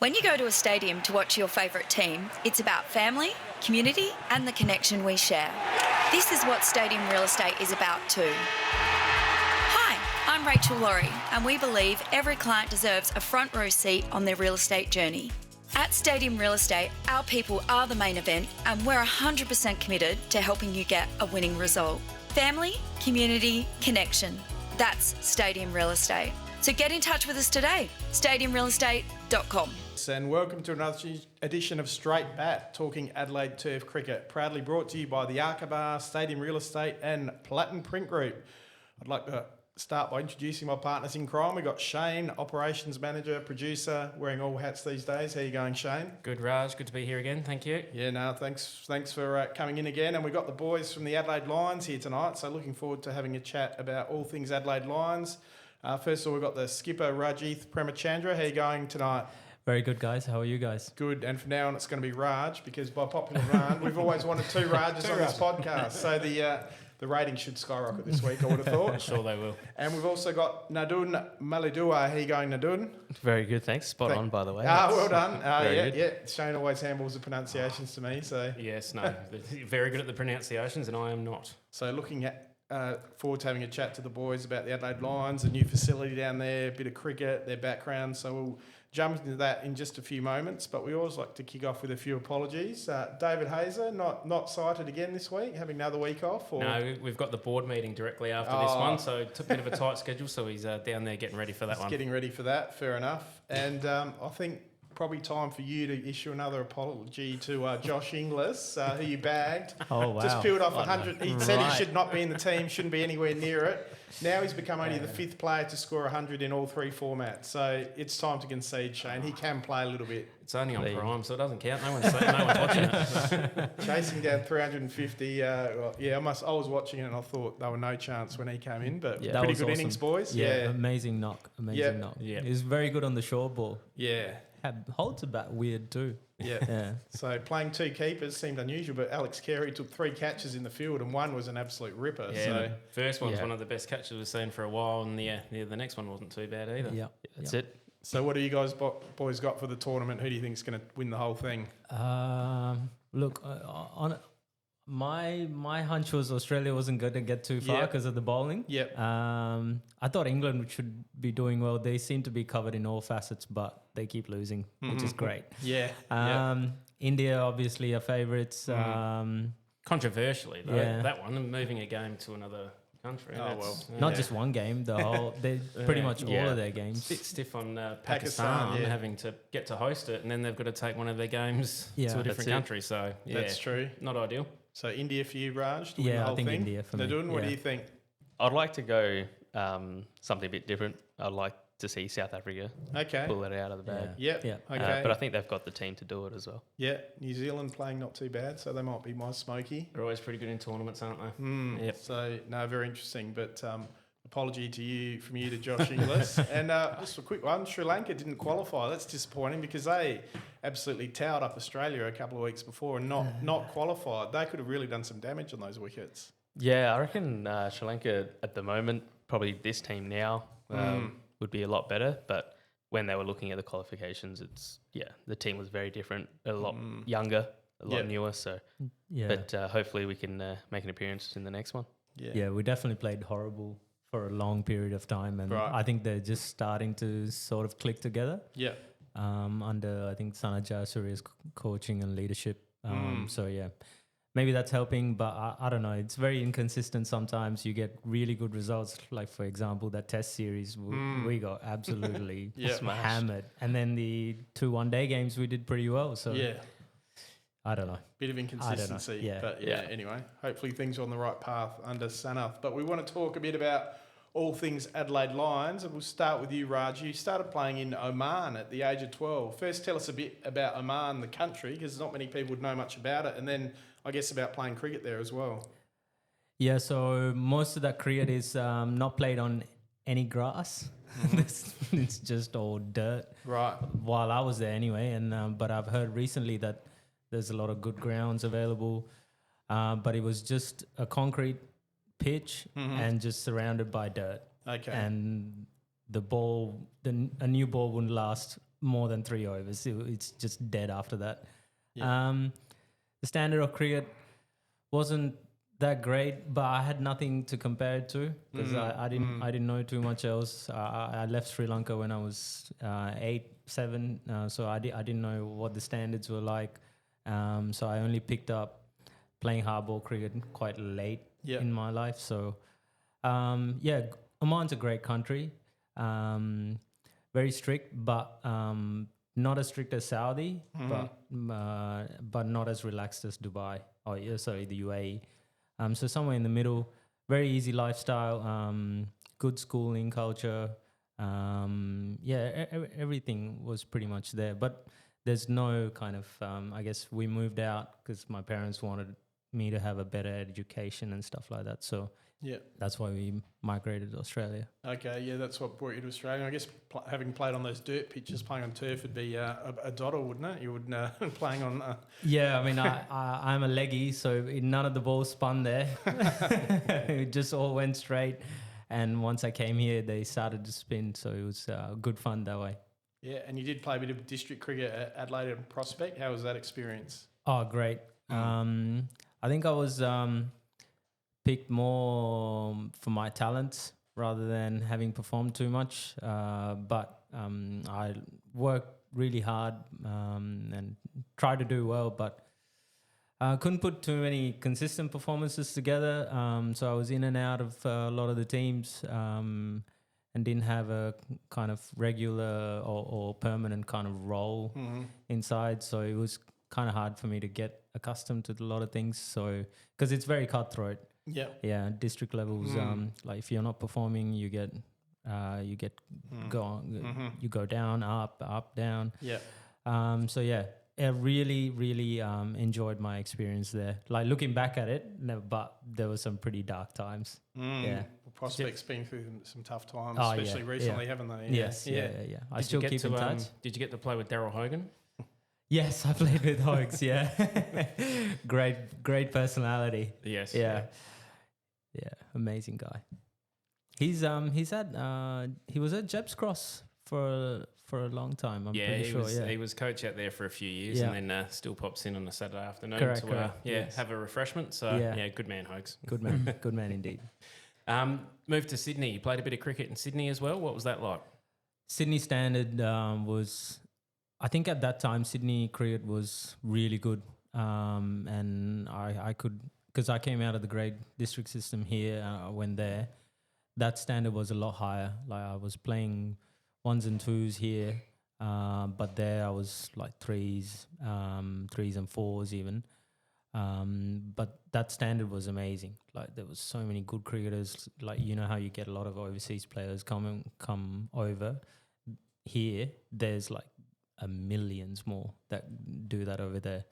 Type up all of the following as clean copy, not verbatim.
When you go to a stadium to watch your favourite team, it's about family, community and the connection we share. This is what Stadium Real Estate is about too. Hi, I'm Rachel Laurie and we believe every client deserves a front row seat on their real estate journey. At Stadium Real Estate, our people are the main event and we're 100% committed to helping you get a winning result. Family, community, connection. That's Stadium Real Estate. So get in touch with us today, stadiumrealestate.com. And welcome to another edition of Straight Bat, talking Adelaide Turf Cricket, proudly brought to you by the Arkabar, Stadium Real Estate and Platinum Print Group. I'd like to start by introducing my partners in crime. We've got Shane, Operations Manager, Producer, wearing all hats these days. How you going, Shane? Good, Raj. Good to be here again. Thank you. Yeah, no, thanks for coming in again. And we've got the boys from the Adelaide Lions here tonight, so looking forward to having a chat about all things Adelaide Lions. First of all, we've got the skipper, Rajith Premachandra. How you going tonight? Very good, guys. How are you guys? Good. And from now on, it's going to be Raj, because by popular demand, we've always wanted two Rajas on this podcast. So the ratings should skyrocket this week, I would have thought. I'm sure they will. And we've also got Nadun Maliduwa. How you going, Nadun? Very good, thanks. Spot on, by the way. Well done. Very yeah. Shane always handles the pronunciations to me. So Yes, no. Very good at the pronunciations, and I am not. So looking at forward to having a chat to the boys about the Adelaide Lions, a new facility down there, a bit of cricket, their background. So we'll jump into that in just a few moments, but we always like to kick off with a few apologies. David Hazer, not cited again this week, having another week off? Or? No, we've got the board meeting directly after this one, so it's a bit of a tight schedule, so he's down there getting ready for that one. Getting ready for that, fair enough. And I think probably time for you to issue another apology to Josh Inglis, who you bagged. Oh, wow. Just peeled off 100. He said he should not be in the team, shouldn't be anywhere near it. Now he's become only the fifth player to score 100 in all three formats. So it's time to concede, Shane. He can play a little bit. It's only on Prime, so it doesn't count. No one's watching it. Chasing down 350. I was watching it and I thought there were no chance when he came in, but Yeah, pretty that good was innings, awesome. boys. Yeah, amazing knock. Knock. Yeah. He was very good on the short ball. Yeah. Holds a bat weird too. Yeah. So playing two keepers seemed unusual, but Alex Carey took 3 catches in the field and one was an absolute ripper. Yeah, So the first one's one of the best catches we've seen for a while, and the next one wasn't too bad either. Yeah, That's it. So what do you guys boys got for the tournament? Who do you think is going to win the whole thing? Look, on my hunch was Australia wasn't going to get too far because of the bowling. Yep. I thought England should be doing well. They seem to be covered in all facets, but they keep losing, which is great. Yeah. India, obviously, are favourites. Controversially, though, Yeah. that one, moving a game to another country. Not just one game, the whole. They pretty much all of their games. Bit stiff on Pakistan, Pakistan having to get to host it, and then they've got to take one of their games to a That's different country. So That's true. not ideal. So India for you, Raj, to win the Yeah, whole I think thing? India for me. Nadun, what do you think? I'd like to go something a bit different. I'd like to see South Africa Okay. pull it out of the bag. Yep. Yeah. Okay. But I think they've got the team to do it as well. Yeah. New Zealand playing not too bad, so they might be my smoky. They're always pretty good in tournaments, aren't they? Yep. So, no, very interesting. But apology from you to Josh Inglis. And just a quick one, Sri Lanka didn't qualify. That's disappointing because they absolutely towed up Australia a couple of weeks before and not qualified. They could have really done some damage on those wickets. Yeah, I reckon Sri Lanka at the moment, probably this team now, would be a lot better. But when they were looking at the qualifications, the team was very different, a lot younger, a lot newer. So, but hopefully we can make an appearance in the next one. Yeah, we definitely played horrible for a long period of time, and I think they're just starting to sort of click together. Yeah. Under I think Sana Jayasuriya's coaching and leadership. So yeah, maybe that's helping, but I don't know. It's very inconsistent sometimes. You get really good results, like for example that Test series we got absolutely hammered, and then the 2 one-day games we did pretty well. So I don't know. Bit of inconsistency. But anyway, hopefully things are on the right path under Sanath. But we want to talk a bit about all things Adelaide Lions, and we'll start with you, Raj. You started playing in Oman at the age of 12. First, tell us a bit about Oman, the country, because not many people would know much about it, and then I guess about playing cricket there as well. Yeah, so most of that cricket is not played on any grass. It's just all dirt. Right. While I was there anyway, and but I've heard recently that there's a lot of good grounds available, but it was just a concrete pitch and just surrounded by dirt. Okay. And the ball, a new ball wouldn't last more than 3 overs. It's just dead after that. Yeah. The standard of cricket wasn't that great, but I had nothing to compare it to because I didn't know too much else. I left Sri Lanka when I was 8, 7, so I didn't know what the standards were like. So I only picked up playing hardball cricket quite late in my life. So Oman's a great country, very strict, but not as strict as Saudi, but not as relaxed as Dubai. The UAE. So somewhere in the middle, very easy lifestyle, good schooling culture. Everything was pretty much there. But there's no kind of, I guess we moved out because my parents wanted me to have a better education and stuff like that. So that's why we migrated to Australia. Okay, that's what brought you to Australia. I guess having played on those dirt pitches, playing on turf would be a doddle, wouldn't it? You would playing on. Yeah, I mean, I'm a leggy, so none of the balls spun there. It just all went straight. And once I came here, they started to spin, so it was good fun that way. Yeah, and you did play a bit of district cricket at Adelaide and Prospect. How was that experience? Oh, great. I think I was picked more for my talents rather than having performed too much. But I worked really hard and tried to do well, but couldn't put too many consistent performances together. So I was in and out of a lot of the teams and didn't have a kind of regular or permanent kind of role inside. So it was kind of hard for me to get accustomed to a lot of things. So because it's very cutthroat. Yeah. District levels. Like if you're not performing, you get you go down, up, down. I really enjoyed my experience there. Like looking back at it, but there were some pretty dark times. Yeah. Prospects been through some tough times, especially recently, haven't they? Yes. I still keep in touch. Did you get to play with Daryl Hogan? Yes, I played with Hogs. Yeah, great personality. Yes. Yeah, amazing guy. He was at Jeb's Cross for a long time. I'm pretty sure. He was coach out there for a few years, and then still pops in on a Saturday afternoon to have a refreshment. So good man, Hogs. Good man, good man indeed. Moved to Sydney. You played a bit of cricket in Sydney as well. What was that like? Sydney Standard was. I think at that time, Sydney cricket was really good. And I could, because I came out of the grade district system here, went there, that standard was a lot higher. Like I was playing 1s and 2s here, but there I was like 3s and 4s even. But that standard was amazing. Like there was so many good cricketers. Like you know how you get a lot of overseas players come over. Here, there's like millions more that do that over there.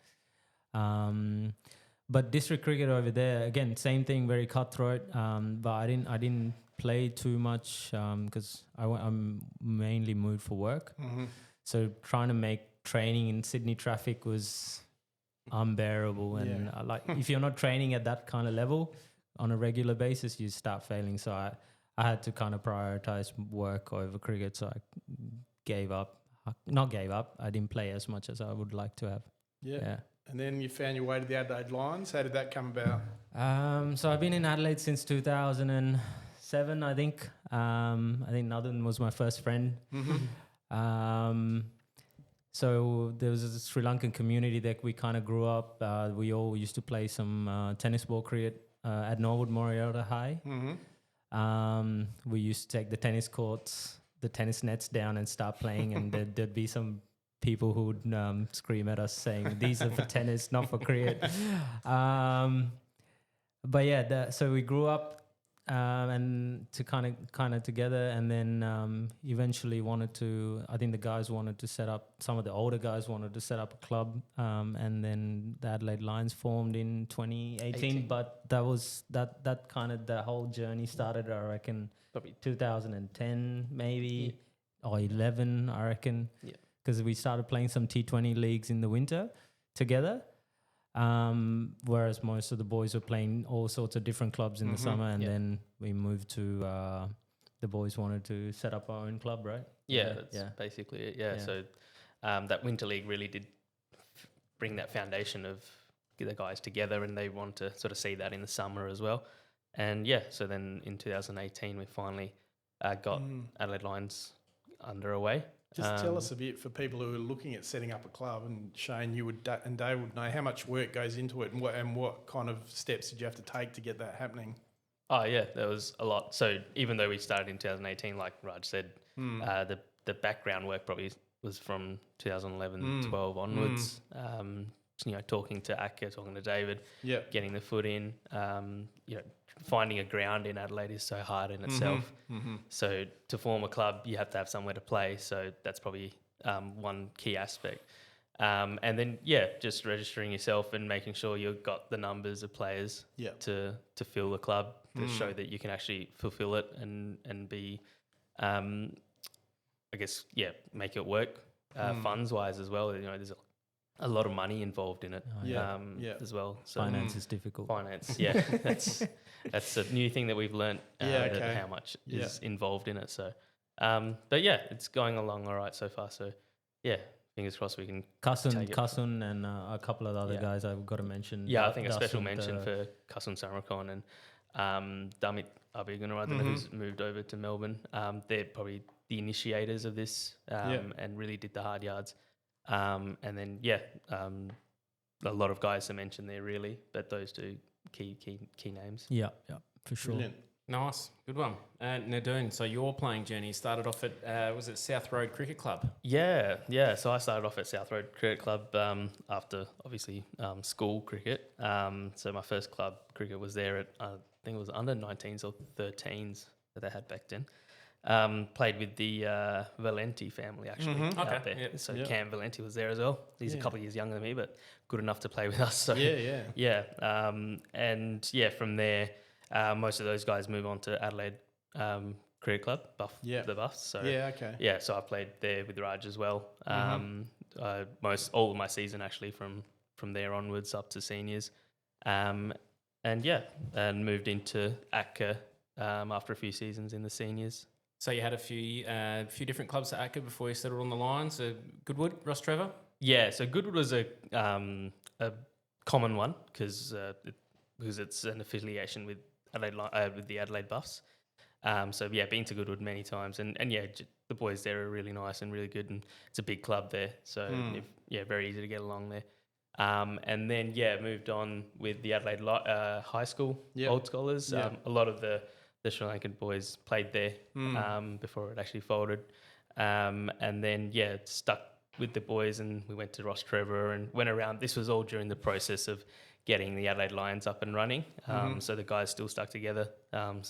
But district cricket over there, again, same thing, very cutthroat. But I didn't play too much because I'm mainly moved for work. So trying to make training in Sydney traffic was unbearable. And like if you're not training at that kind of level on a regular basis, you start failing. So I had to kind of prioritize work over cricket. So I gave up. Not gave up. I didn't play as much as I would like to have. Yeah. And then you found your way to the Adelaide Lions. How did that come about? So I've been in Adelaide since 2007, I think. I think Nadun was my first friend. So there was a Sri Lankan community that we kind of grew up. We all used to play some tennis ball cricket at Norwood Moriota High. We used to take the tennis courts, the tennis nets down and start playing, and there'd be some people who would scream at us saying, "These are for tennis, not for cricket." But yeah, so we grew up and to kind of together, and then eventually I think the guys wanted to set up. Some of the older guys wanted to set up a club, and then the Adelaide Lions formed in 2018. But that kind of the whole journey started, I reckon. Probably 2010 maybe or 11, I reckon. Yeah. Because we started playing some T20 leagues in the winter together, whereas most of the boys were playing all sorts of different clubs in the summer, and then we moved to the boys wanted to set up our own club, right? Yeah, that's basically it. Yeah. So that Winter League really did bring that foundation of get the guys together, and they want to sort of see that in the summer as well. And so then in 2018 we finally got Adelaide Lions underway. Just tell us a bit for people who are looking at setting up a club, and Shane, you would and Dave would know how much work goes into it, and what kind of steps did you have to take to get that happening? Oh yeah, there was a lot. So even though we started in 2018, like Raj said, the background work probably was from 2011, 12 onwards. Talking to Akka, talking to David, getting the foot in. Finding a ground in Adelaide is so hard in itself. So to form a club, you have to have somewhere to play. So that's probably one key aspect. And then, just registering yourself and making sure you've got the numbers of players to fill the club, to show that you can actually fulfill it and be, make it work funds-wise as well. There's a lot of money involved in it as well. So finance is difficult. Finance, that's a new thing that we've learnt, how much is involved in it. So, it's going along all right so far. So, fingers crossed we can Kasun and a couple of other guys I've got to mention. Yeah, I think a special mention for Kasun Samarkon and Damit Abigunara, who's moved over to Melbourne. They're probably the initiators of this and really did the hard yards. And then, a lot of guys to mention there really, but those two key names. Yeah, for sure. Brilliant. Nice, good one. Nadun, so your playing journey started off at, was it South Road Cricket Club? Yeah. So I started off at South Road Cricket Club after, obviously, school cricket. So my first club cricket was there at, I think it was under 19s or 13s that they had back then. Played with the Valenti family, actually, out there. Yep. So Cam Valenti was there as well. He's a couple of years younger than me, but good enough to play with us. So from there, most of those guys move on to Adelaide Cricket Club, the Buffs. So so I played there with Raj as well. All of my season actually from there onwards up to seniors, and moved into Akka after a few seasons in the seniors. So you had a few different clubs at Akka before you settled on the Lions. Goodwood, Ross Trevor. Yeah, so Goodwood was a common one because it's an affiliation with with the Adelaide Buffs. Been to Goodwood many times, and the boys there are really nice and really good, and it's a big club there, so very easy to get along there. And then moved on with the Adelaide High School Old Scholars. A lot of the Sri Lankan boys played there before it actually folded. And then, stuck with the boys, and we went to Ross Trevor and went around. This was all during the process of getting the Adelaide Lions up and running. So the guys still stuck together. And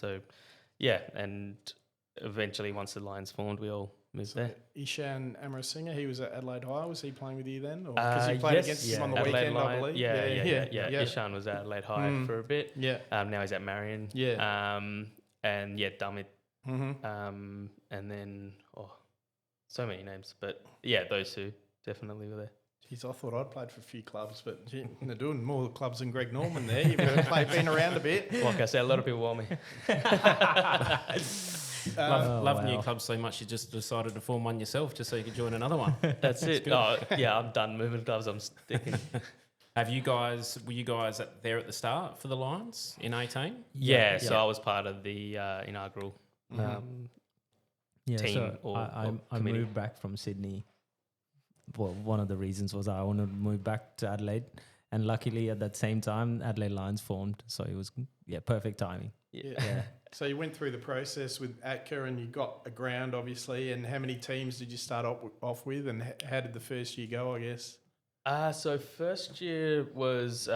eventually once the Lions formed, we all moved there. Ishan Amarasinghe, he was at Adelaide High. Was he playing with you then? Because you played against him on the Adelaide weekend, I believe. Yeah. Ishan was at Adelaide High for a bit. Now he's at Marion. Damit. And then, so many names. But those two definitely were there. Jeez, I thought I'd played for a few clubs, but they're doing more clubs than Greg Norman there. You've been around a bit. Like I said, a lot of people want me. Love new clubs so much you just decided to form one yourself just so you could join another one. That's it. I'm done moving clubs. I'm sticking. Were you guys there at the start for the Lions in 18? So I was part of the inaugural team I moved back from Sydney. Well, one of the reasons was I wanted to move back to Adelaide, and luckily at that same time Adelaide Lions formed, so it was perfect timing. So you went through the process with Atka and you got a ground, obviously, and how many teams did you start off with, and how did the first year go, I guess? So first year was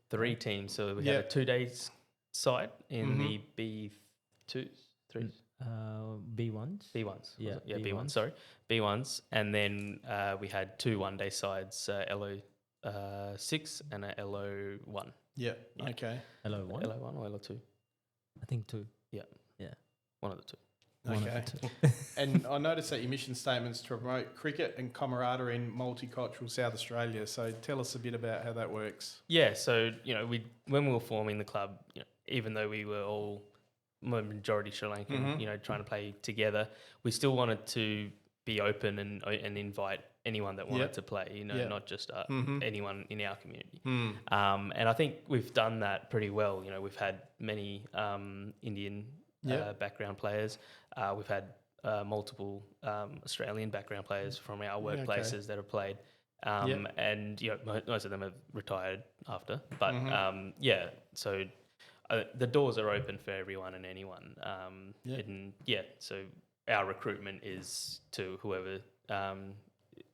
three teams. So we had a 2 days side in the B2s, threes. B1s? B1s. Yeah, B1s, sorry. B1s. And then we had 2 1-day sides, LO6 and a LO1. Yeah, okay. LO1? LO1 or LO2? I think 2. Yeah. One of the two. Okay. And I noticed that your mission statement's to promote cricket and camaraderie in multicultural South Australia. So tell us a bit about how that works. Yeah, so, when we were forming the club, even though we were all majority Sri Lankan, you know, trying to play together. We still wanted to be open and invite anyone that wanted to play, you know, not just anyone in our community. And I think we've done that pretty well. You know, we've had many Indian background players. We've had multiple Australian background players from our workplaces that have played. And, you know, most of them have retired after. But, so the doors are open for everyone and anyone. And, so our recruitment is to whoever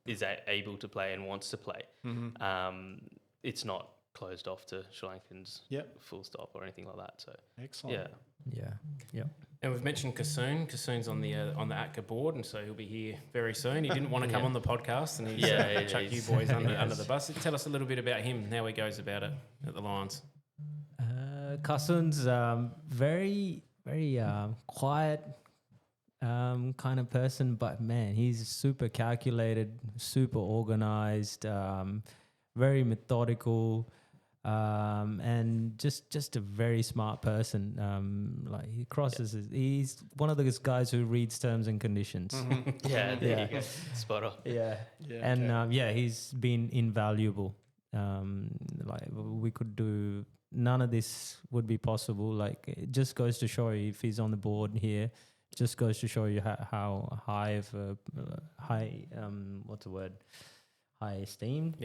is able to play and wants to play. It's not closed off to Sri Lankans full stop or anything like that. So excellent. Yeah. And we've mentioned Kassoon. Kassoon's on the ATCA board, and so he'll be here very soon. He didn't want to come on the podcast, and he's chucked you boys under the bus. Tell us a little bit about him, how he goes about it at the Lions. Kassoon's very, very quiet kind of person, but man, he's super calculated, super organized, very methodical. And just a very smart person. Like he crosses, he's one of those guys who reads terms and conditions. There you go. Spot on. And he's been invaluable. Like we could do, none of this would be possible. Like it just goes to show you, if he's on the board here, just goes to show you how high of a high esteemed.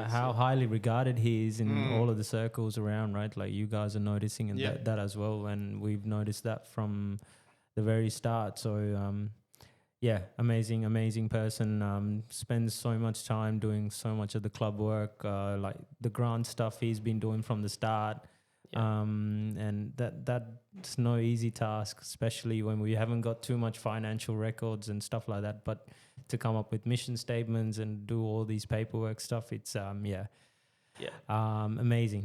How highly regarded he is in all of the circles around, right? Like you guys are noticing and that as well, and we've noticed that from the very start. So amazing person. Spends so much time doing so much of the club work, like the grant stuff he's been doing from the start. And that's no easy task, especially when we haven't got too much financial records and stuff like that. But to come up with mission statements and do all these paperwork stuff, it's amazing.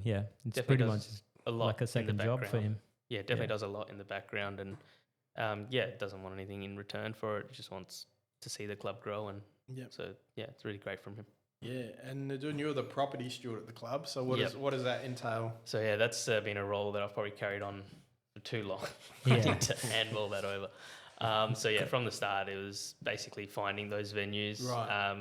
Yeah, it's definitely pretty much a lot like a second job for him. Yeah, definitely does a lot in the background, and doesn't want anything in return for it. Just wants to see the club grow, and so it's really great from him. Yeah, and Nadun, you're the property steward at the club. So what does that entail? So that's been a role that I've probably carried on for too long. I need to handball that over. From the start, it was basically finding those venues,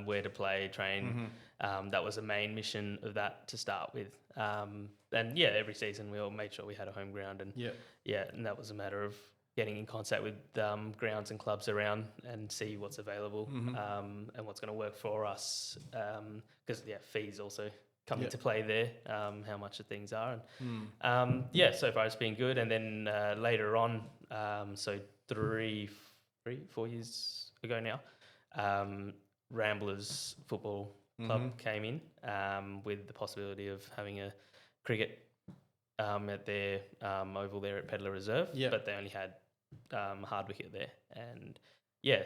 where to play, train. That was the main mission of that to start with. Every season we all made sure we had a home ground, and and that was a matter of getting in contact with grounds and clubs around and see what's available and what's going to work for us. Because fees also come into play there, how much the things are. And so far it's been good. And then later on, 4 years ago now, Ramblers Football Club came in with the possibility of having a cricket at their oval there at Pedler Reserve, but they only had hard wicket there. And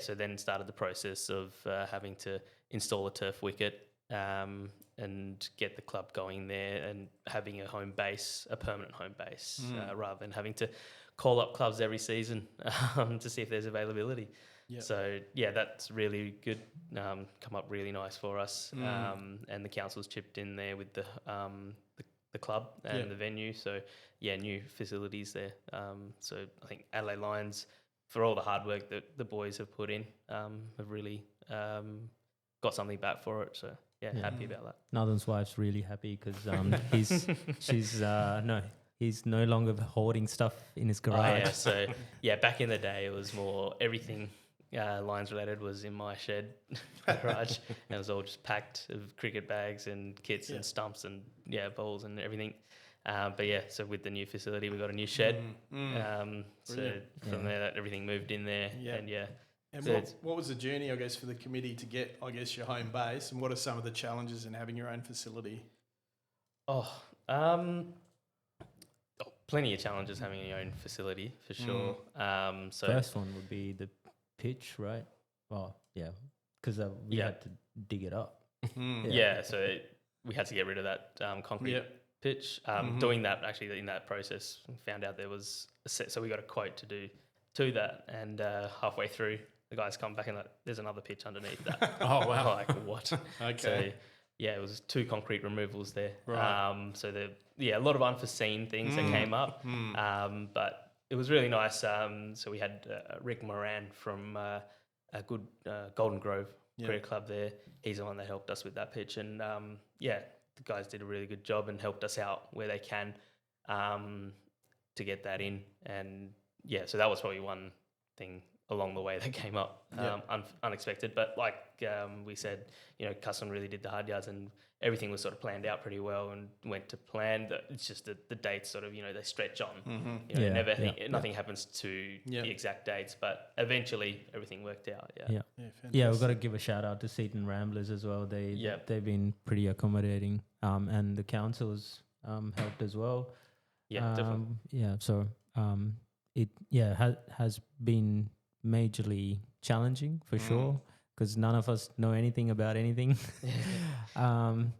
so then started the process of having to install a turf wicket and get the club going there and having a home base, a permanent home base, rather than having to call up clubs every season to see if there's availability. So that's really good. Come up really nice for us, and the council's chipped in there with the club and the venue. So new facilities there. So I think Adelaide Lions, for all the hard work that the boys have put in, have really got something back for it. So happy about that. Nadun's wife's really happy because he's no longer hoarding stuff in his garage. So back in the day it was more everything Lions related was in my shed garage, and it was all just packed of cricket bags and kits and stumps and balls and everything. So with the new facility we got a new shed. So from there that everything moved in there. And what was the journey, I guess, for the committee to get, I guess, your home base, and what are some of the challenges in having your own facility? Plenty of challenges having your own facility for sure. First one would be the pitch, right? Because we had to dig it up. So we had to get rid of that concrete pitch. Doing that, actually, in that process, we found out there was a set, so we got a quote to do to that, and halfway through, the guys come back and there's another pitch underneath that. Oh wow! Like what? Okay. So it was 2 concrete removals there. Right. A lot of unforeseen things that came up. But it was really nice. So we had Rick Moran from a good Golden Grove Cricket Club there. He's the one that helped us with that pitch, and the guys did a really good job and helped us out where they can to get that in. And so that was probably one thing along the way that came up unexpected. But like we said, Cusson really did the hard yards, and everything was sort of planned out pretty well and went to plan. It's just that the dates sort of, they stretch on. Nothing happens to the exact dates, but eventually everything worked out. We've got to give a shout out to Seaton Ramblers as well. They've been pretty accommodating, and the councils helped as well. Definitely. So it has been majorly challenging for sure, because none of us know anything about anything. And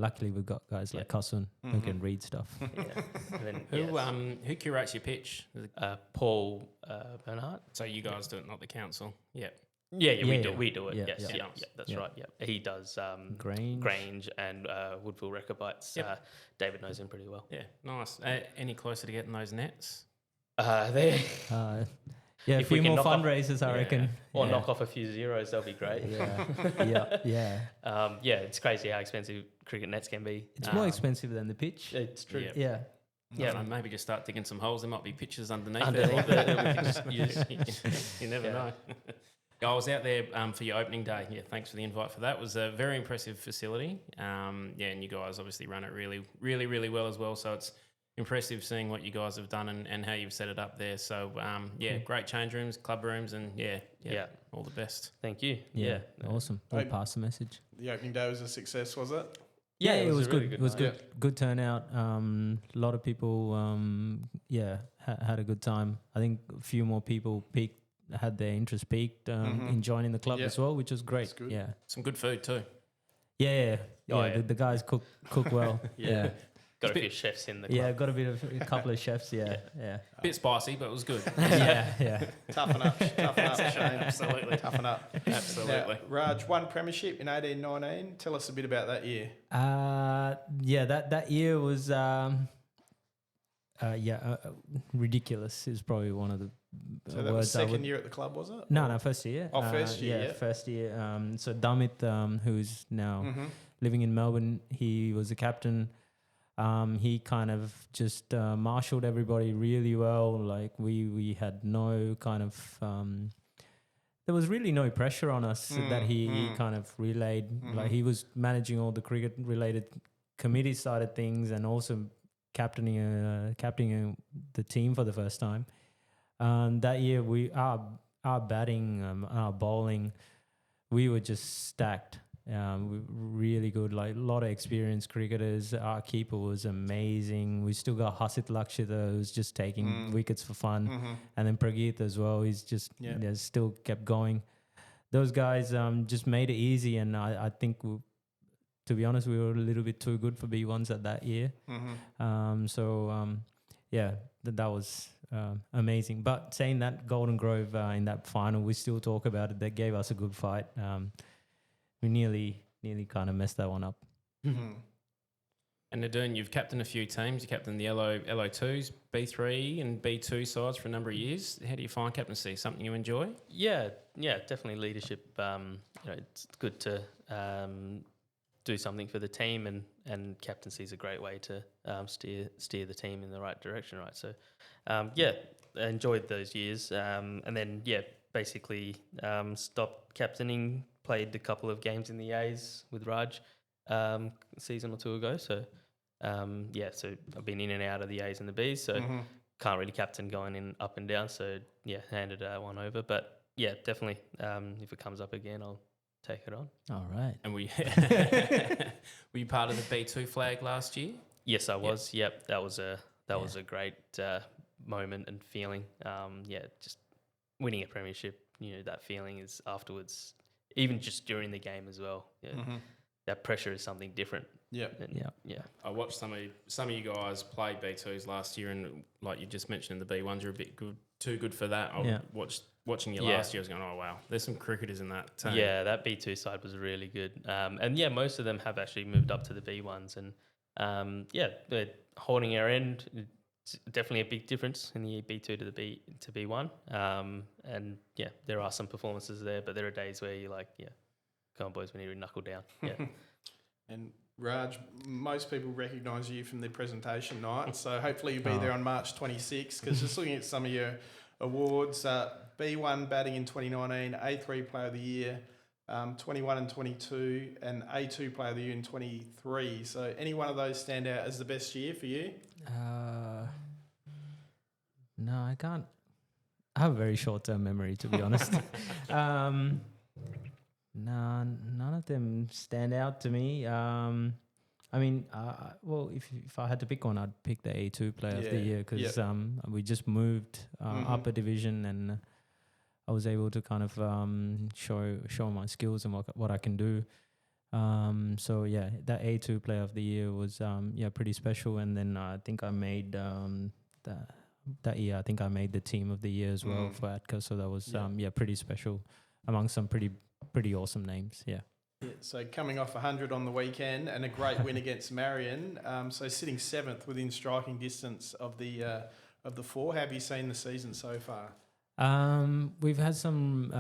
luckily we've got guys like Cusson who can read stuff. And then, who curates your pitch? Paul Bernhardt. So you guys do it, not the council? We do it. Yes, that's right. Yeah, he does Grange and Woodville Rechabites. David knows him pretty well. Yeah, nice. Any closer to getting those nets? A few more fundraisers, I reckon. Or knock off a few zeros, that'll be great. It's crazy how expensive cricket nets can be. It's more expensive than the pitch. It's true. Maybe just start digging some holes. There might be pitches underneath you never know. I was out there for your opening day. Yeah, thanks for the invite for that. It was a very impressive facility. And you guys obviously run it really, really, really well as well. So it's impressive seeing what you guys have done and how you've set it up there. So, great change rooms, club rooms, and all the best. Thank you. Awesome. We'll pass the message. The opening day was a success, was it? Yeah, it was really good. It was good. Good turnout. A lot of people, had a good time. I think a few more people had their interest peaked in joining the club as well, which was great. Good. Yeah, some good food too. The guys cook well. Got a few chefs in the club. Yeah, got a couple of chefs. Yeah. Bit spicy, but it was good. Toughen up, Shane. Absolutely. Toughen up. Absolutely. Now, Raj, won premiership in 18-19. Tell us a bit about that year. That year was ridiculous is probably one of the so that was second year at the club, was it? No, first year. First year. First year. So Damit, who's now living in Melbourne, he was the captain. He kind of just marshaled everybody really well. Like we had no kind of there was really no pressure on us that he kind of relayed. Like he was managing all the cricket related committee side of things and also captaining the team for the first time. That year our batting, our bowling, we were just stacked. Really good, like a lot of experienced cricketers. Our keeper was amazing. We still got Hasit Lakshita, who's just taking wickets for fun, and then Prageet as well. He's just still kept going. Those guys just made it easy, and I think to be honest, we were a little bit too good for B1s at that year. That was amazing. But saying that, Golden Grove in that final, we still talk about it. They gave us a good fight. We nearly kind of messed that one up. And Nadun, you've captained a few teams. You captained the LO2s, B3 and B2 sides for a number of years. How do you find captaincy? Something you enjoy? Yeah, definitely leadership. It's good to do something for the team, and captaincy is a great way to steer the team in the right direction, right? So, I enjoyed those years, and then basically stopped captaining. Played a couple of games in the A's with Raj a season or two ago. So, so I've been in and out of the A's and the B's. So can't really captain going in up and down. So, handed one over. But, definitely, if it comes up again, I'll take it on. All right. And were you part of the B2 flag last year? Yes, I was. Yep. That was a great moment and feeling. Just winning a premiership, that feeling is afterwards. Even just during the game as well, that pressure is something different. Yeah. I watched some of you guys play B2s last year, and like you just mentioned, the B1s are a bit too good for that. Watching you last year, I was going, oh wow, there's some cricketers in that team. Yeah, that B2 side was really good, and most of them have actually moved up to the B1s, and they're holding our end. it's definitely a big difference in the year B2 to the B1. And yeah, there are some performances there, but there are days where you're like, yeah, come on boys, we need to knuckle down. Yeah. And Raj, most people recognise you from the presentation night, so hopefully you'll be there on March 26th, because just looking at some of your awards, B1 batting in 2019, A3 Player of the Year, 21 and 22, and A2 Player of the Year in 23. So any one of those stand out as the best year for you? No, I can't. I have a very short-term memory, to be honest. No, none of them stand out to me. I mean, well, if I had to pick one, I'd pick the A2 Player of the Year, because we just moved up a division, and I was able to kind of show my skills and what I can do. So yeah, that A2 Player of the Year was pretty special. And then I think I made that year, I think I made the Team of the Year as well for ATCA. So that was pretty special among some pretty awesome names. Yeah. So coming off 100 on the weekend and a great win against Marion, so sitting 7th within striking distance of the 4. How have you seen the season so far? We've had some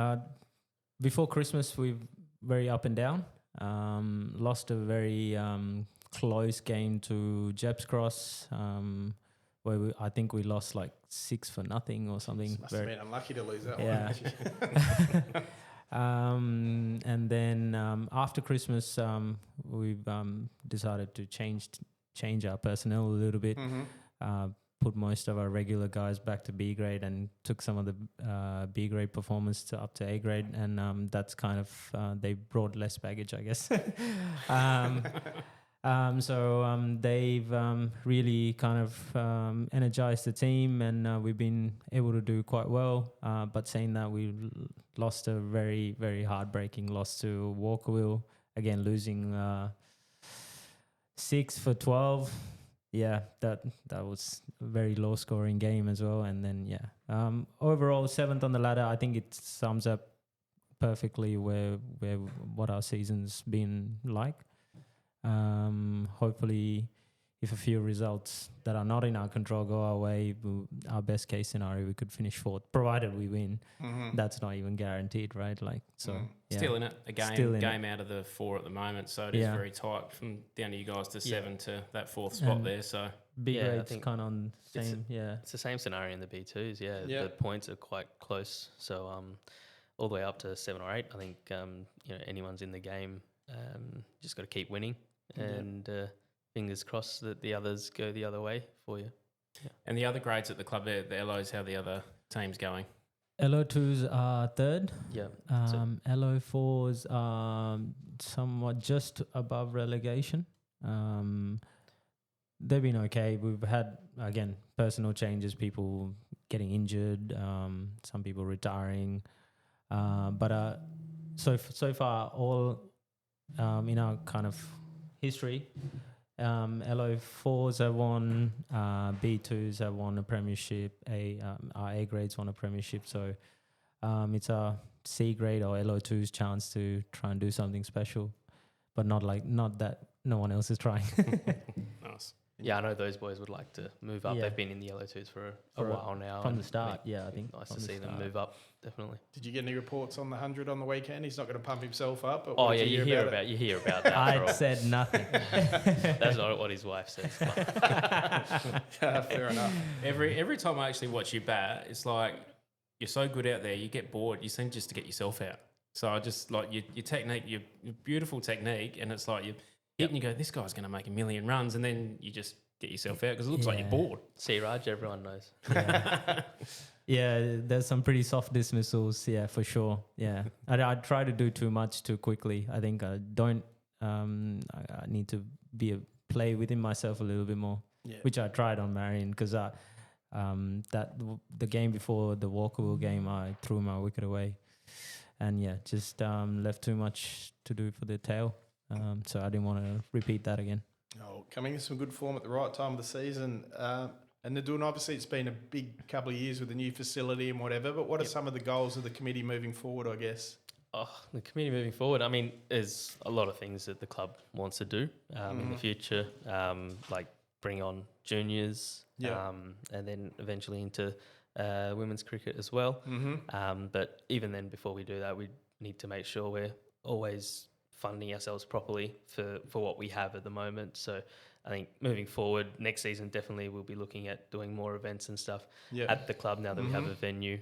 before Christmas. We've very up and down. Lost a very close game to Jeps Cross, where I think we lost like 6-0 or something. Must have been unlucky to lose that one. And then after Christmas, we've decided to change our personnel a little bit. Put most of our regular guys back to B grade, and took some of the B grade performance up to A grade, and that's kind of they brought less baggage, I guess. So they've really kind of energized the team, and we've been able to do quite well. But saying that, we lost a very, very heartbreaking loss to Walkerville, again losing 6 for 12. Yeah, that was a very low scoring game as well. And then overall 7th on the ladder. I think it sums up perfectly where what our season's been like. Hopefully, if a few results that are not in our control go our way, our best case scenario, we could finish 4th, provided we win. That's not even guaranteed, right? Like, so still in it, a game out of the 4 at the moment, so it is very tight from down to you guys to 7 to that 4th spot there. So B grade's kind of on the same. It's the same scenario in the B2s. The points are quite close. So all the way up to 7 or 8. I think anyone's in the game. Just got to keep winning, and fingers crossed that the others go the other way for you. Yeah. And the other grades at the club, the LOs, how the other teams going? LO2s are 3rd. Yeah. LO4s are somewhat just above relegation. They've been okay. We've had, again, personal changes, people getting injured, some people retiring. But so far, all in our kind of history, LO4s have won, B2s have won a premiership, our A grades won a premiership. So it's our C grade or LO2's chance to try and do something special, but not that no one else is trying. Nice. Yeah, I know those boys would like to move up. They've been in the LO2s for a while now. From the start, I think. Nice to see them move up, definitely. Did you get any reports on the 100 on the weekend? He's not going to pump himself up. But you hear about that. I said nothing. That's not what his wife says. Fair enough. Every time I actually watch you bat, it's like you're so good out there, you get bored. You seem just to get yourself out. So I just like your technique, your beautiful technique, and it's like you hit and you go, this guy's going to make 1 million runs, and then you just get yourself out because it looks like you're bored. See, Raj, everyone knows. Yeah, there's some pretty soft dismissals, for sure. Yeah, I try to do too much too quickly. I think I don't. I need to play within myself a little bit more, which I tried on Marion because the game before the Walkerville game, I threw my wicket away, and just left too much to do for the tail. So I didn't want to repeat that again. Oh, coming in some good form at the right time of the season. And Nadun, obviously it's been a big couple of years with the new facility and whatever, but what are some of the goals of the committee moving forward, I guess? Oh, the committee moving forward, I mean, there's a lot of things that the club wants to do in the future. Like bring on juniors, and then eventually into women's cricket as well. But even then, before we do that, we need to make sure we're always funding ourselves properly for what we have at the moment. So I think moving forward, next season definitely we'll be looking at doing more events and stuff at the club now that we have a venue.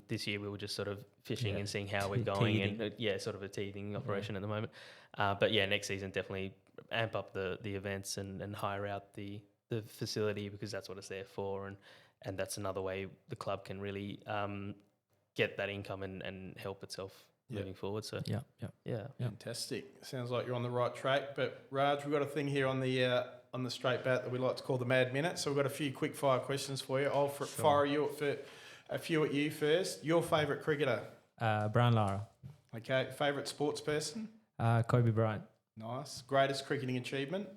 This year we were just sort of fishing and seeing how we're going, and sort of a teething operation at the moment. But next season definitely amp up the events and hire out the facility, because that's what it's there for, and that's another way the club can really get that income and help itself moving forward. So Fantastic. Sounds like you're on the right track. But Raj, we've got a thing here on the straight bat that we like to call the Mad Minute. So we've got a few quick fire questions for you. I'll fire a few at you first. Your favourite cricketer? Brian Lara. Okay. Favourite sports person? Kobe Bryant. Nice. Greatest cricketing achievement?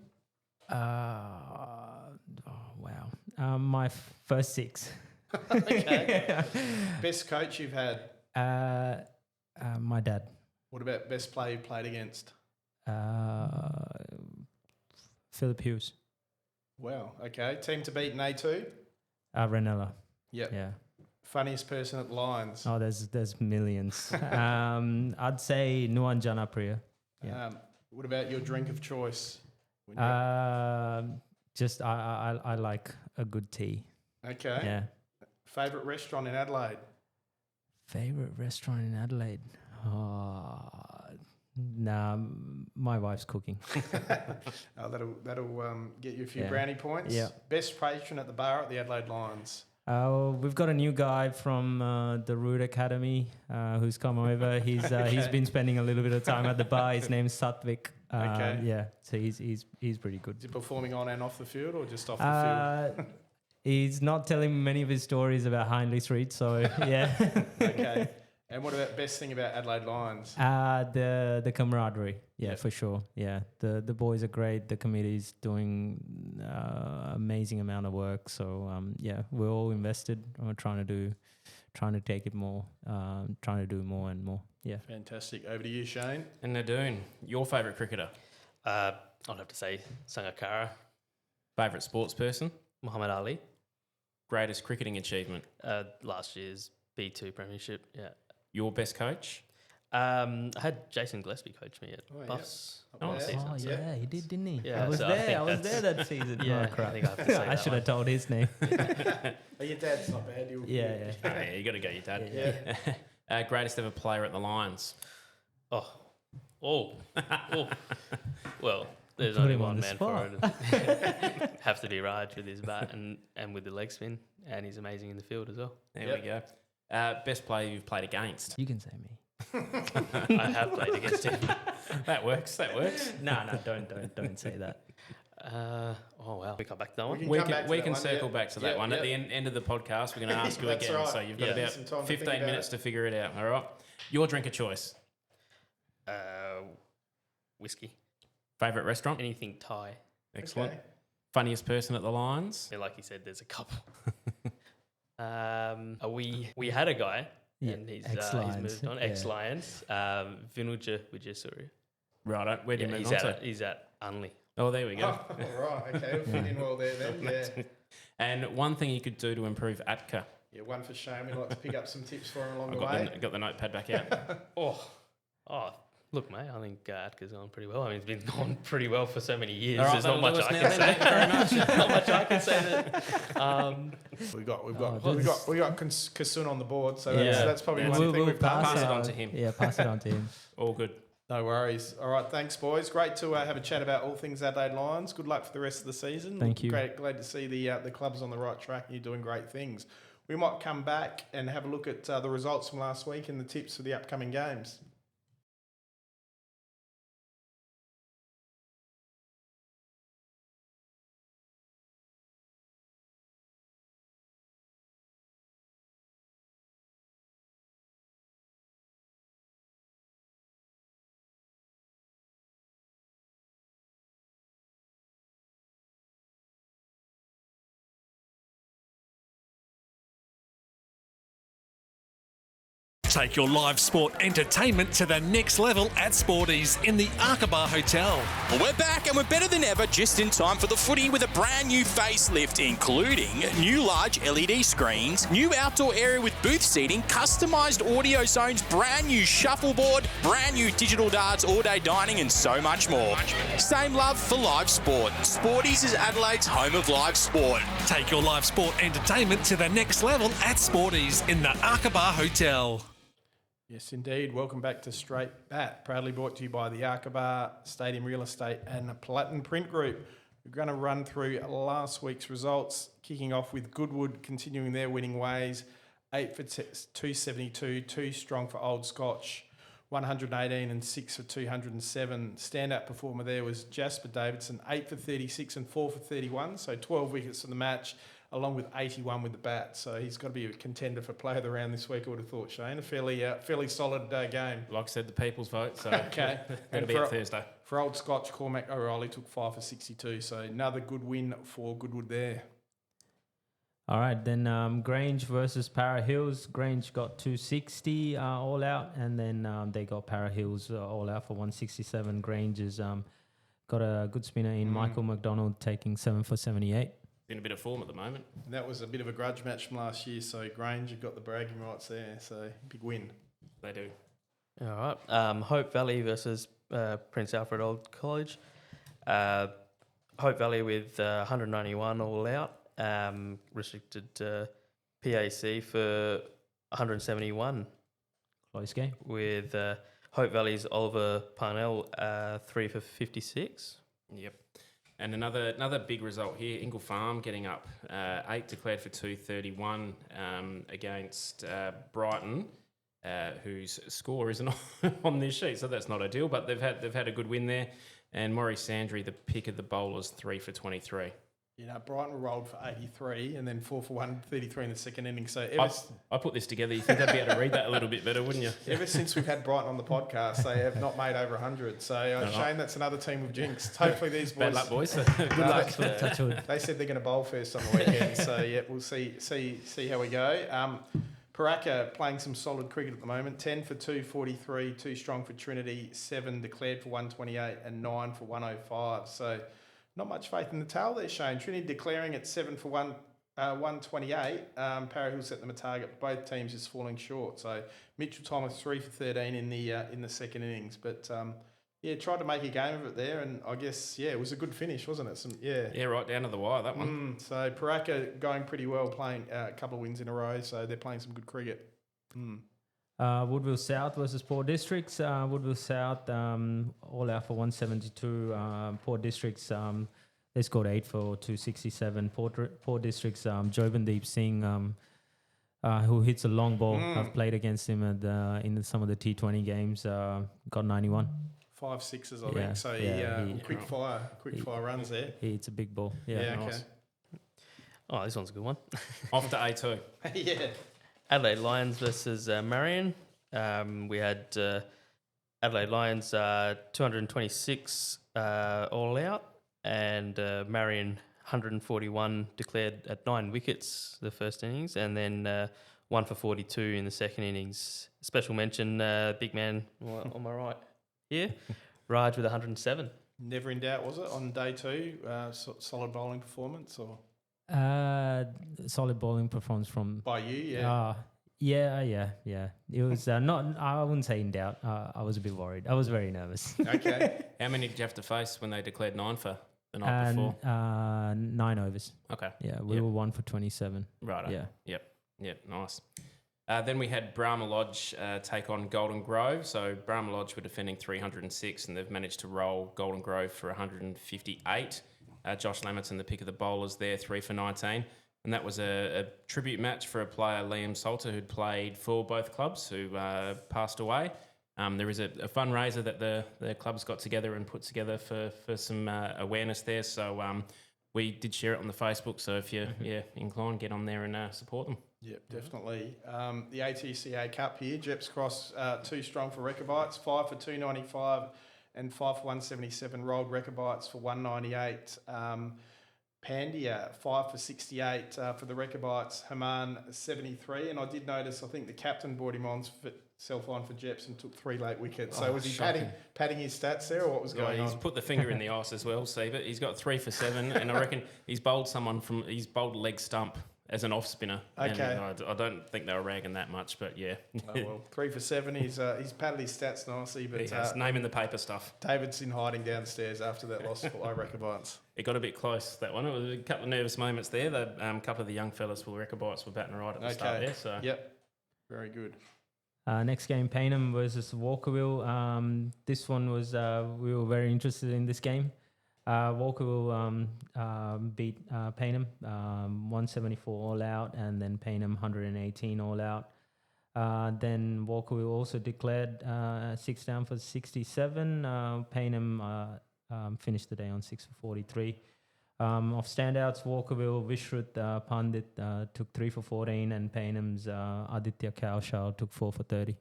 Wow. My first 6. Okay. Best coach you've had? My dad. What about best player you played against? Philip Hughes. Wow. Okay. Team to beat in A2? Ranella. Yep. Yeah. Funniest person at the Lions? Oh, there's millions. I'd say Nuwan Janapriya. Yeah. What about your drink of choice? Just I like a good tea. Okay. Yeah. Favourite restaurant in Adelaide? Favorite restaurant in Adelaide? Nah, my wife's cooking. That'll get you a few brownie points. Yeah. Best patron at the bar at the Adelaide Lions? We've got a new guy from the Root Academy who's come over. He's been spending a little bit of time at the bar. His name's Satvik. Okay. Yeah, so he's pretty good. Is he performing on and off the field, or just off the field? He's not telling many of his stories about Hindley Street, so yeah. Okay. And what about best thing about Adelaide Lions? The camaraderie, for sure. Yeah, the boys are great. The committee's doing amazing amount of work. So we're all invested. We're trying to take it more, trying to do more and more. Yeah. Fantastic. Over to you, Shane. And Nadun, your favourite cricketer? I'd have to say Sangakkara. Favourite sports person? Muhammad Ali. Greatest cricketing achievement? Last year's B2 premiership. Yeah. Your best coach? I had Jason Gillespie coach me at Buffs. Yeah, he did, didn't he? Yeah, I was there that season. Yeah, crap. I think I have to say I should have told his name. Your dad's not bad. Yeah. You got to go your dad. Yeah. Greatest ever player at the Lions? Well, there's Put only him on one the man spot. for it. Have to be Raj with his bat and with the leg spin, and he's amazing in the field as well. There we go. Best player you've played against? You can say me. I have played against him. That works. No, don't say that. We come back to that one. We can circle back to that one. At the end of the podcast, we're going to ask you again. Right. So you've got about 15 minutes to figure it out. All right. Your drink of choice? Whiskey. Favourite restaurant? Anything Thai. Excellent. Okay. Funniest person at the Lions? Yeah, like you said, there's a couple. We had a guy, and he's moved on. Ex-Lions, Vinuja Vijayasuriya. Right. Where did he move on to? He's at Unley. Oh, there we go. Right. Okay. We'll fit in well there then. Yeah. And one thing you could do to improve ATCA? Yeah, one for Shane. We'd like to pick up some tips for him along the way. Got the notepad back out. Look, mate, I think ATCA's gone pretty well. I mean, it's been going pretty well for so many years. Right, There's not much I can say. Thank you very much. Not much I can say that. We've got Kasun on the board, so that's probably one thing we've pass it on to him. Yeah, pass it on to him. All good. No worries. All right, thanks, boys. Great to have a chat about all things Adelaide Lions. Good luck for the rest of the season. Thank you. Glad to see the club's on the right track and you're doing great things. We might come back and have a look at the results from last week and the tips for the upcoming games. Take your live sport entertainment to the next level at Sporties in the Aqaba Hotel. Well, we're back and we're better than ever, just in time for the footy with a brand new facelift, including new large LED screens, new outdoor area with booth seating, customised audio zones, brand new shuffleboard, brand new digital darts, all-day dining and so much more. Same love for live sport. Sporties is Adelaide's home of live sport. Take your live sport entertainment to the next level at Sporties in the Aqaba Hotel. Yes, indeed. Welcome back to Straight Bat, proudly brought to you by the Aqaba Stadium Real Estate and Platinum Print Group. We're going to run through last week's results, kicking off with Goodwood continuing their winning ways. 8 for 272, 2 strong for Old Scotch, 118 and 6 for 207. Standout performer there was Jasper Davidson, 8 for 36 and 4 for 31, so 12 wickets for the match, along with 81 with the bat. So he's got to be a contender for player of the round this week, I would have thought, Shane. A fairly solid game. Like I said, the people's vote, so okay. It'll be a Thursday. For Old Scotch, Cormac O'Reilly took 5 for 62, so another good win for Goodwood there. All right, then Grange versus Para Hills. Grange got 260 all out, and then they got Para Hills all out for 167. Grange has got a good spinner in Michael McDonald taking 7 for 78. In a bit of form at the moment. And that was a bit of a grudge match from last year, so Grange have got the bragging rights there, so big win. They do. All right. Hope Valley versus Prince Alfred Old College. Hope Valley with 191 all out. Restricted PAC for 171. Close game. With Hope Valley's Oliver Parnell 3 for 56. Yep. And another big result here, Ingle Farm getting up 8 declared for 231 against Brighton, whose score isn't on this sheet, so that's not ideal. But they've had a good win there. And Maurice Sandry, the pick of the bowlers, 3 for 23. You know, Brighton rolled for 83 and then 4 for 133 in the second inning. So I put this together. You think I'd be able to read that a little bit better, wouldn't you? Ever since we've had Brighton on the podcast, they have not made over 100. So, Shane, that's another team we've jinxed. Hopefully these boys... Bad luck, boys. Good luck. They said they're going to bowl first on the weekend. So, yeah, we'll see how we go. Paraka playing some solid cricket at the moment. 10 for 243, 2 strong for Trinity, 7 declared for 128 and 9 for 105. So... not much faith in the tail there, Shane. Trinity declaring at 7 for 128. Para Hill set them a target. Both teams just falling short. So Mitchell Thomas 3 for 13 in the second innings. But tried to make a game of it there, and I guess it was a good finish, wasn't it? Yeah, right down to the wire that one. So Paraka going pretty well, playing a couple of wins in a row. So they're playing some good cricket. Woodville South versus Port Districts. Woodville South all out for 172. Port Districts they scored 8 for 267. Port Districts Jovendeep Singh who hits a long ball. I've played against him in some of the T20 games. Got 91. 5 sixes, I think. So he quick fire runs there. He hits a big ball. Yeah, nice. okay. Oh, this one's a good one. Off to A2. Yeah. Adelaide Lions versus Marion. We had Adelaide Lions 226 all out, and Marion 141 declared at 9 wickets the first innings, and then 1 for 42 in the second innings. Special mention, big man on my right here, Raj with 107. Never in doubt, was it, on day 2? Solid bowling performance, or solid bowling performance from by you, yeah. Yeah. It was not. I wouldn't say in doubt. I was a bit worried. I was very nervous. Okay. How many did you have to face when they declared 9 for the night before? 9 overs. Okay. Yeah, we were 1 for 27. Right. Yeah. Yep. Nice. Then we had Brahma Lodge take on Golden Grove. So Brahma Lodge were defending 306, and they've managed to roll Golden Grove for 158. Josh Lamberton, the pick of the bowlers there, 3 for 19. And that was a tribute match for a player, Liam Salter, who'd played for both clubs, who passed away. There is a fundraiser that the clubs got together and put together for some awareness there. So we did share it on the Facebook. So if you're inclined, get on there and support them. Yep, definitely. The ATCA Cup here, Jeps Cross 2 strong for Recabites, 5 for 295 and 5 for 177. Rolled Recabites for 198. Pandia, 5 for 68 for the Recabites. Haman, 73. And I did notice, I think the captain brought him on self-on for Jeps and took 3 late wickets. So was he padding his stats there, or what was going on? He's put the finger in the ice as well, Siebert. He's got 3 for 7, and I reckon he's bowled leg stump as an off spinner. Okay. And I don't think they were ragging that much, but yeah. Oh, well, 3 for 7. He's padded his stats nicely, but he has naming the paper stuff. David's in hiding downstairs after that loss, I reckon, once. It got a bit close, that one. It was a couple of nervous moments there. A couple of the young fellas for Rekobites were batting right at the start there. So. Yep, very good. Next game, Payneham versus Walkerville. This one was, we were very interested in this game. Walkerville beat Payneham 174 all out, and then Payneham 118 all out. Then Walkerville also declared 6 down for 67. Payneham finished the day on 6 for 43. Of standouts, Walkerville, Vishrut Pandit took 3 for 14, and Paynham's Aditya Kaushal took 4 for 30.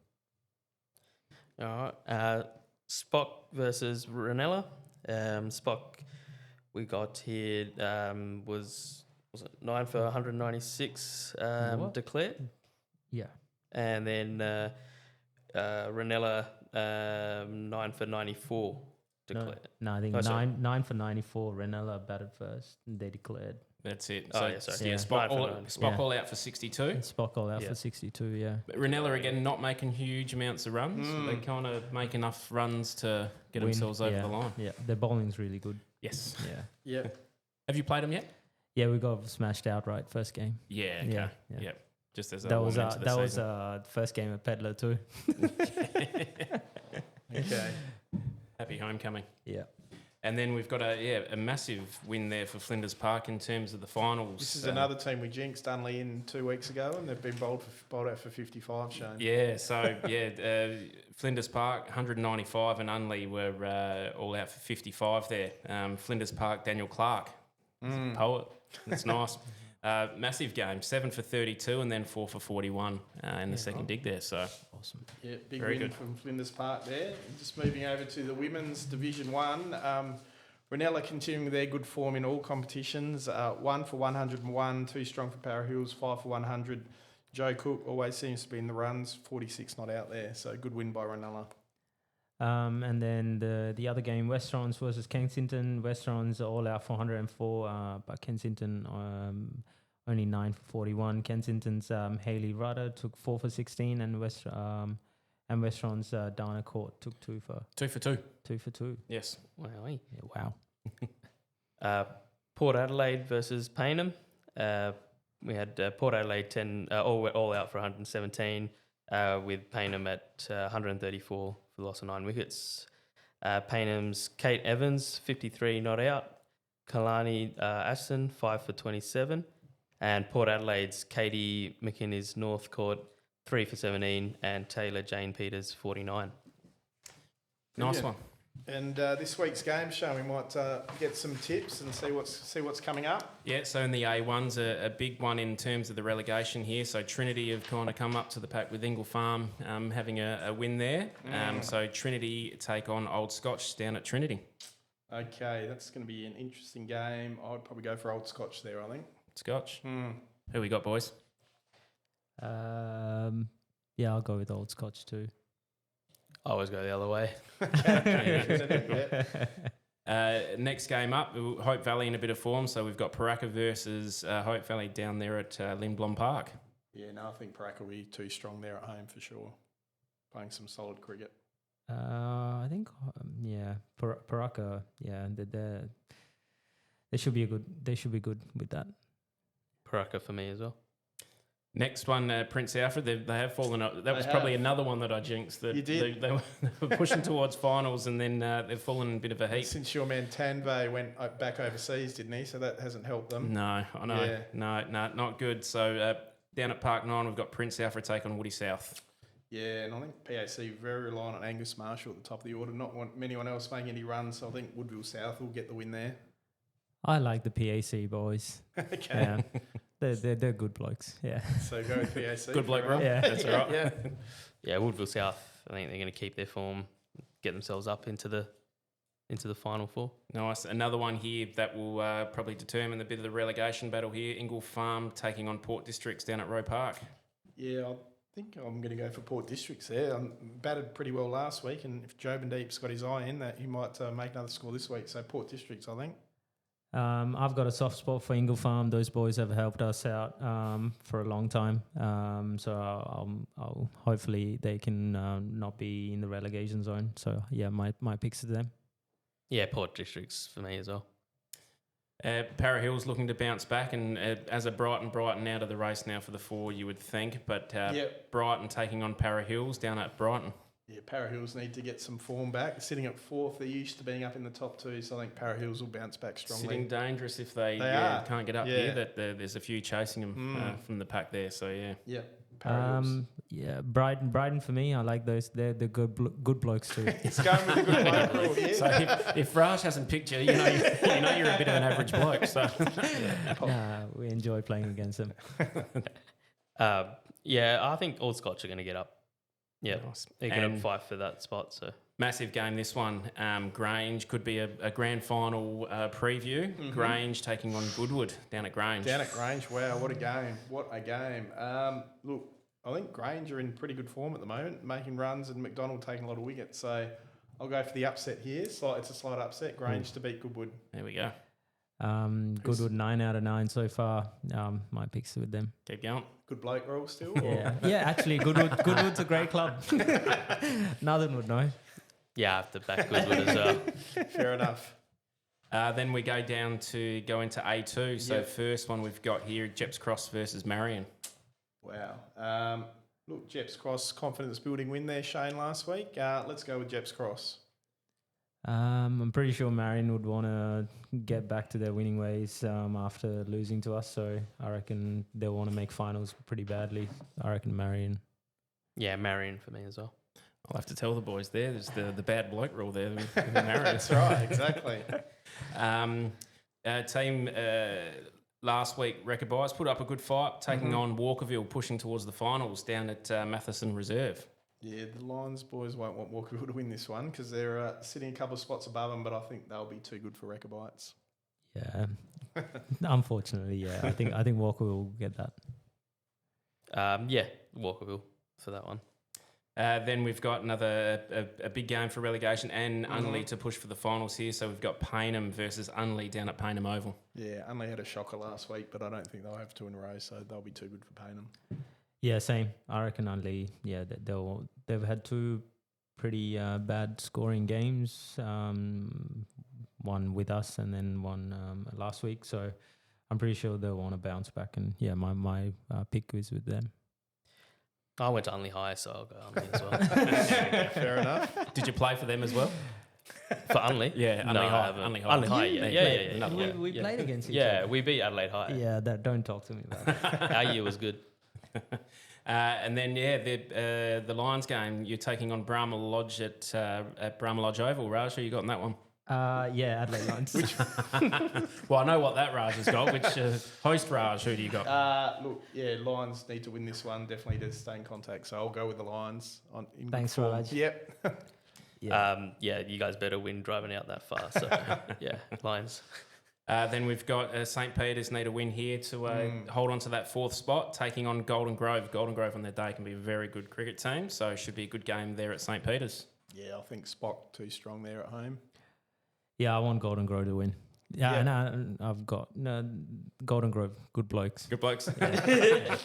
All right. Spock versus Ranella. Spock, we got here, was it 9 for 196 declared? Yeah. And then Ranella, 9 for 94 declared. No, I think 9 for 94. Ranella batted first, and they declared. That's it. Oh, So, yeah, sorry. yeah, Yeah. Spock all out for 62. And Spock all out for 62, yeah. But Ranella, again, not making huge amounts of runs. They kind of make enough runs to get themselves over the line. Yeah, their bowling's really good. Yes. Yeah. Yeah. Have you played them yet? Yeah, we got smashed outright first game. Yeah, okay. Yeah. Just as That was first game at Pedler too. Okay. Happy homecoming. Yeah. And then we've got a massive win there for Flinders Park in terms of the finals. This is another team we jinxed Dunley in 2 weeks ago, and they've been bowled out for 55, Shane. Yeah, so Flinders Park 195 and Unley were all out for 55 there. Flinders Park, Daniel Clark, poet. That's nice. Massive game, 7 for 32 and then 4 for 41 in the second dig there. So awesome. Yeah, big Very win good. from Flinders Park there. And just moving over to the Women's Division 1. Ranella continuing their good form in all competitions. 1 for 101, 2 strong for Para Hills, 5 for 100. Joe Cook always seems to be in the runs, 46 not out there. So good win by Ranella. And then the other game, Westerons versus Kensington. Westerons all out for 104, but Kensington only 9 for 41. Kensington's Hayley Rudder took 4 for 16, and Westerons Dana Court took 2 for 2 for 2. 2 for 2. Yes. Wow. Yeah, wow. Port Adelaide versus Payneham. We had Port Adelaide 10 all out for 117, with Payneham at 134 for the loss of 9 wickets. Paynham's Kate Evans 53 not out. Kalani Ashton 5 for 27, and Port Adelaide's Katie McKinney's North Court 3 for 17, and Taylor Jane Peters 49. Nice one. And this week's game, Shane, we might get some tips and see what's coming up. Yeah, so in the A1's a big one in terms of the relegation here. So Trinity have kind of come up to the pack with Ingle Farm having a win there. So Trinity take on Old Scotch down at Trinity. Okay, that's going to be an interesting game. I'd probably go for Old Scotch there, I think. Scotch. Who we got, boys? Yeah, I'll go with Old Scotch too. I always go the other way. Next game up, Hope Valley in a bit of form. So we've got Paraka versus Hope Valley down there at Lindblom Park. Yeah, no, I think Paraka will be too strong there at home for sure. Playing some solid cricket. I think, Paraka, they should be good. They should be good with that. Paraka for me as well. Next one, Prince Alfred. They have fallen up. That was probably another one that I jinxed. That you did. They were pushing towards finals, and then they've fallen in a bit of a heap. Since your man Tanvay went back overseas, didn't he? So that hasn't helped them. No, I know. Yeah. No, not good. So down at Park 9, we've got Prince Alfred take on Woody South. Yeah, and I think PAC very reliant on Angus Marshall at the top of the order. Not want anyone else making any runs, so I think Woodville South will get the win there. I like the PAC boys. Okay. Yeah. They're good blokes. Yeah. So go with PAC. Good bloke, bro. Yeah. That's all right. Yeah, Woodville South. I think they're going to keep their form, get themselves up into the final four. Nice. Another one here that will probably determine a bit of the relegation battle here. Ingle Farm taking on Port Districts down at Roe Park. Yeah, think I'm going to go for Port Districts there. I batted pretty well last week, and if Jobandeep's got his eye in that, he might make another score this week. So Port Districts, I think. I've got a soft spot for Ingle Farm. Those boys have helped us out for a long time. So I'll hopefully they can not be in the relegation zone. So yeah, my picks are them. Yeah, Port Districts for me as well. Para Hill's looking to bounce back, and as a Brighton out of the race now for the 4, you would think. But Brighton taking on Para Hills down at Brighton. Yeah, Para Hills need to get some form back. Sitting at 4th, they're used to being up in the top 2, so I think Para Hills will bounce back strongly. Sitting dangerous if they can't get up here. That there's a few chasing them from the pack there. So yeah. Yeah. Para Hills. Yeah, Brighton for me. I like those. They're the good blokes too. It's going with the good bloke rule. Yeah. So if Raj hasn't picked you, you know you're a bit of an average bloke. So we enjoy playing against them. I think all Scotch are going to get up. Yeah, nice. They're going to fight for that spot. So massive game this one. Grange could be a grand final preview. Mm-hmm. Grange taking on Goodwood down at Grange. Down at Grange, wow, what a game! What a game! Look, I think Grange are in pretty good form at the moment, making runs, and McDonald taking a lot of wickets. So I'll go for the upset here. It's a slight upset. Grange to beat Goodwood. There we go. Goodwood 9 out of 9 so far. My picks with them. Keep going. Good bloke rule still? Yeah, actually, Goodwood's a great club. Nadun would know. Yeah, I have to back Goodwood as well. Fair enough. Then we go into A2. So first one we've got here, Jeps Cross versus Marion. Wow. Look, Jeps Cross, confidence building win there, Shane, last week. Let's go with Jeps Cross. I'm pretty sure Marion would want to get back to their winning ways after losing to us. So I reckon they'll want to make finals pretty badly. I reckon Marion. Yeah, Marion for me as well. I'll have to tell the boys there. There's the bad bloke rule there with Marion. That's right, exactly. Team last week, Rekka Bias put up a good fight, taking on Walkerville, pushing towards the finals down at Matheson Reserve. Yeah, the Lions boys won't want Walkerville to win this one because they're sitting a couple of spots above them, but I think they'll be too good for Rekka Bites. Yeah, unfortunately, yeah. I think Walkerville will get that. Walkerville for that one. Then we've got another a big game for relegation and Unley to push for the finals here. So we've got Paynham versus Unley down at Paynham Oval. Yeah, Unley had a shocker last week, but I don't think they'll have 2 in a row, so they'll be too good for Paynham. Yeah, same. I reckon Unley. Yeah, they've had 2 pretty bad scoring games. One with us and then one last week. So I'm pretty sure they'll want to bounce back. And yeah, my pick is with them. I went to Unley High, so I'll go Unley as well. Fair enough. Did you play for them as well? For Unley? Yeah, Unley High. Unley High, yeah. We played against each other. other. We beat Adelaide High. Yeah, don't talk to me about it. Our year was good. And then, the Lions game, you're taking on Brahma Lodge at Brahma Lodge Oval. Raj, who you got in that one? Adelaide Lions. Well, I know what that Raj has got. Which host Raj, who do you got? Lions need to win this one, definitely to stay in contact. So I'll go with the Lions. Thanks, Raj. Yep. You guys better win driving out that far. So, Lions. Then we've got St. Peter's need a win here to hold on to that 4th spot, taking on Golden Grove. Golden Grove on their day can be a very good cricket team, so it should be a good game there at St. Peter's. Yeah, I think Spock too strong there at home. Yeah, I want Golden Grove to win. I've got Golden Grove, good blokes. Good blokes? Yeah.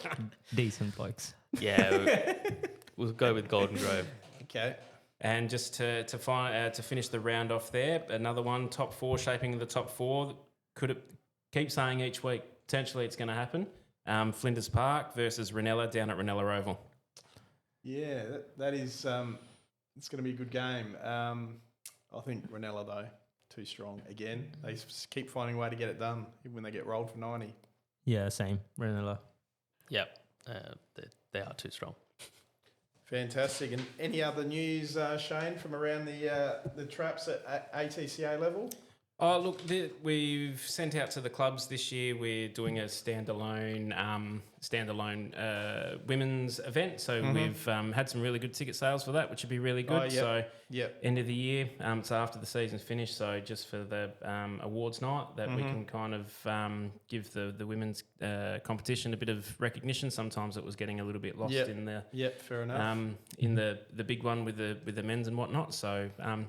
Decent blokes. Yeah, we'll go with Golden Grove. Okay. And just to finish the round off there, another one, top 4, shaping the top 4. Could it keep saying each week, potentially it's going to happen. Flinders Park versus Ranella down at Ranella Oval. Yeah, that is, it's going to be a good game. I think Ranella, though, too strong again. They keep finding a way to get it done, even when they get rolled for 90. Yeah, same. Ranella. Yep, they are too strong. Fantastic. And any other news, Shane, from around the traps at ATCA level? Oh, look, we've sent out to the clubs this year. We're doing a standalone standalone women's event. So we've had some really good ticket sales for that, which would be really good. So end of the year, it's after the season's finished. So just for the awards night that we can kind of give the women's competition a bit of recognition. Sometimes it was getting a little bit lost in the fair enough. In the big one with the men's and whatnot. So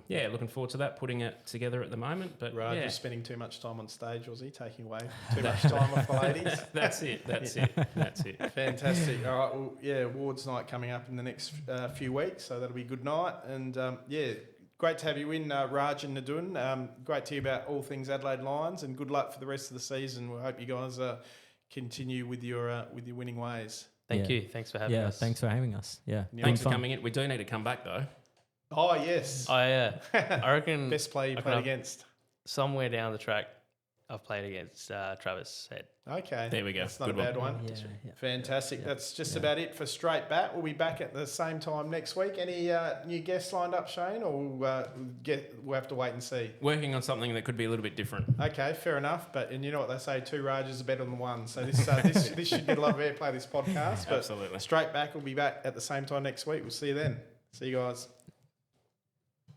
looking forward to that, putting it together at the moment. But Raj is spending too much time on stage, was he? Taking away too much time off the ladies. That's it. Fantastic. All right. Well, awards night coming up in the next few weeks, so that'll be a good night. And great to have you in, Raj and Nadun. Great to hear about all things Adelaide Lions, and good luck for the rest of the season. We hope you guys continue with your winning ways. Thank you. Thanks for having us. Yeah, thanks for having us. Yeah, thanks for coming in. We do need to come back though. Oh yes. Oh yeah. I reckon best player you played against. Somewhere down the track, I've played against Travis Head. Okay. There we go. That's not a bad one. Yeah. Fantastic. That's just about it for Straight Bat. We'll be back at the same time next week. Any new guests lined up, Shane, or we'll have to wait and see? Working on something that could be a little bit different. Okay, fair enough. And you know what they say, 2 Rajas are better than 1. So this should get a lot of airplay, this podcast. But Absolutely. Straight Back will be back at the same time next week. We'll see you then. See you guys.